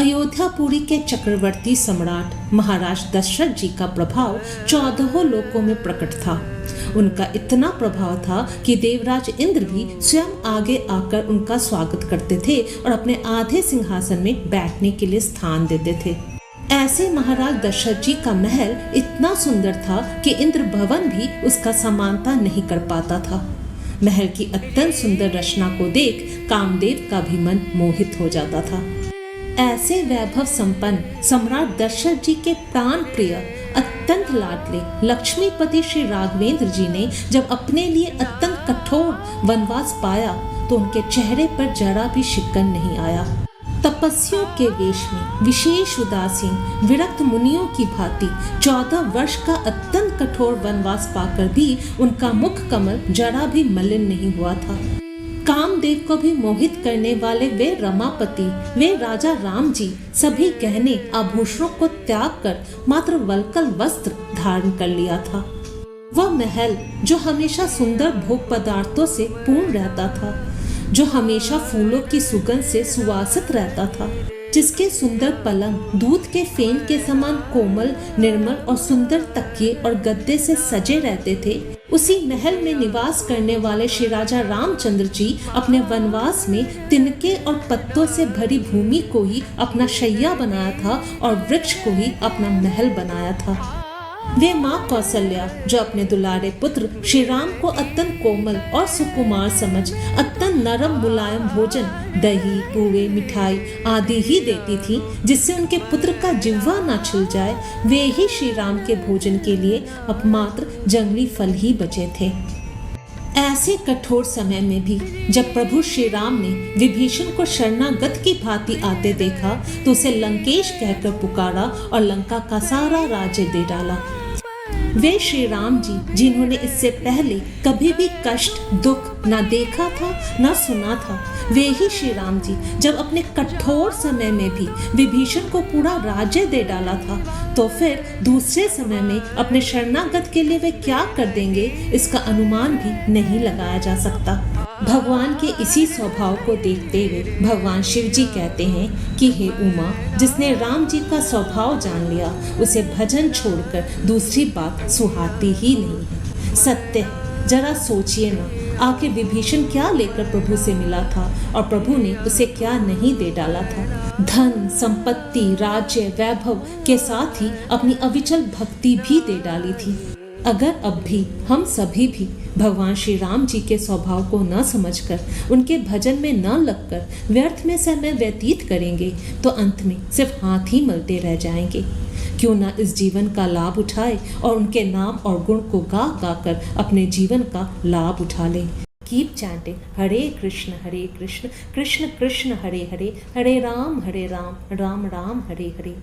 अयोध्यापुरी के चक्रवर्ती सम्राट महाराज दशरथ जी का प्रभाव 14 लोकों में प्रकट था। उनका इतना प्रभाव था कि देवराज इंद्र भी स्वयं आगे आकर उनका स्वागत करते थे और अपने आधे सिंहासन में बैठने के लिए स्थान देते थे। ऐसे महाराज दशरथ जी का महल इतना सुंदर था कि इंद्र भवन भी उसका समानता नहीं कर पाता था। महल की अत्यंत सुंदर रचना को देख कामदेव का भी मन मोहित हो जाता था। ऐसे वैभव संपन्न सम्राट दशरथ जी के प्राण प्रिय अत्यंत लाडले लक्ष्मीपति श्री राघवेंद्र जी ने जब अपने लिए अत्यंत कठोर वनवास पाया तो उनके चेहरे पर जरा भी शिकन नहीं आया। तपस्वियों के वेश में विशेष उदासीन विरक्त मुनियों की भांति 14 वर्ष का अत्यंत कठोर वनवास पाकर भी उनका मुख कमल जरा भी मलिन नहीं हुआ था। कामदेव को भी मोहित करने वाले वे रमापति वे राजा राम जी सभी गहने आभूषणों को त्याग कर मात्र वल्कल वस्त्र धारण कर लिया था। वह महल जो हमेशा सुंदर भोग पदार्थों से पूर्ण रहता था, जो हमेशा फूलों की सुगंध से सुवासित रहता था, जिसके सुंदर पलंग दूध के फेन के समान कोमल निर्मल और सुंदर तकिए और गद्दे से सजे रहते थे, उसी महल में निवास करने वाले श्री राजा रामचंद्र जी अपने वनवास में तिनके और पत्तों से भरी भूमि को ही अपना शैया बनाया था और वृक्ष को ही अपना महल बनाया था। वे माँ कौशल्या जो अपने दुलारे पुत्र श्री राम को अत्यंत कोमल और सुकुमार समझ अत्यंत नरम मुलायम भोजन दही पूवे मिठाई आदि ही देती थी जिससे उनके पुत्र का जिह्वा न छिल जाए, वे ही श्री राम के भोजन के लिए अब मात्र जंगली फल ही बचे थे। ऐसे कठोर समय में भी जब प्रभु श्री राम ने विभीषण को शरणागत की भांति आते देखा तो उसे लंकेश कहकर पुकारा और लंका का सारा राज्य दे डाला। वे श्री राम जी जिन्होंने इससे पहले कभी भी कष्ट दुख न देखा था न सुना था, वे ही श्री राम जी जब अपने कठोर समय में भी विभीषण को पूरा राज्य दे डाला था तो फिर दूसरे समय में अपने शरणागत के लिए वे क्या कर देंगे, इसका अनुमान भी नहीं लगाया जा सकता। भगवान के इसी स्वभाव को देखते हुए भगवान शिव जी कहते हैं कि हे उमा, जिसने राम जी का स्वभाव जान लिया उसे भजन छोड़कर दूसरी बात सुहाती ही नहीं। सत्य जरा सोचिए ना, आखिर विभीषण क्या लेकर प्रभु से मिला था और प्रभु ने उसे क्या नहीं दे डाला था। धन संपत्ति राज्य वैभव के साथ ही अपनी अविचल भक्ति भी दे डाली थी। अगर अब भी हम सभी भी भगवान श्री राम जी के स्वभाव को न समझकर उनके भजन में न लगकर व्यर्थ में समय व्यतीत करेंगे तो अंत में सिर्फ हाथ ही मलते रह जाएंगे। क्यों न इस जीवन का लाभ उठाए और उनके नाम और गुण को गा गा कर अपने जीवन का लाभ उठा लें। कीप चैंटिंग हरे कृष्ण कृष्ण कृष्ण हरे हरे, हरे राम राम राम हरे हरे।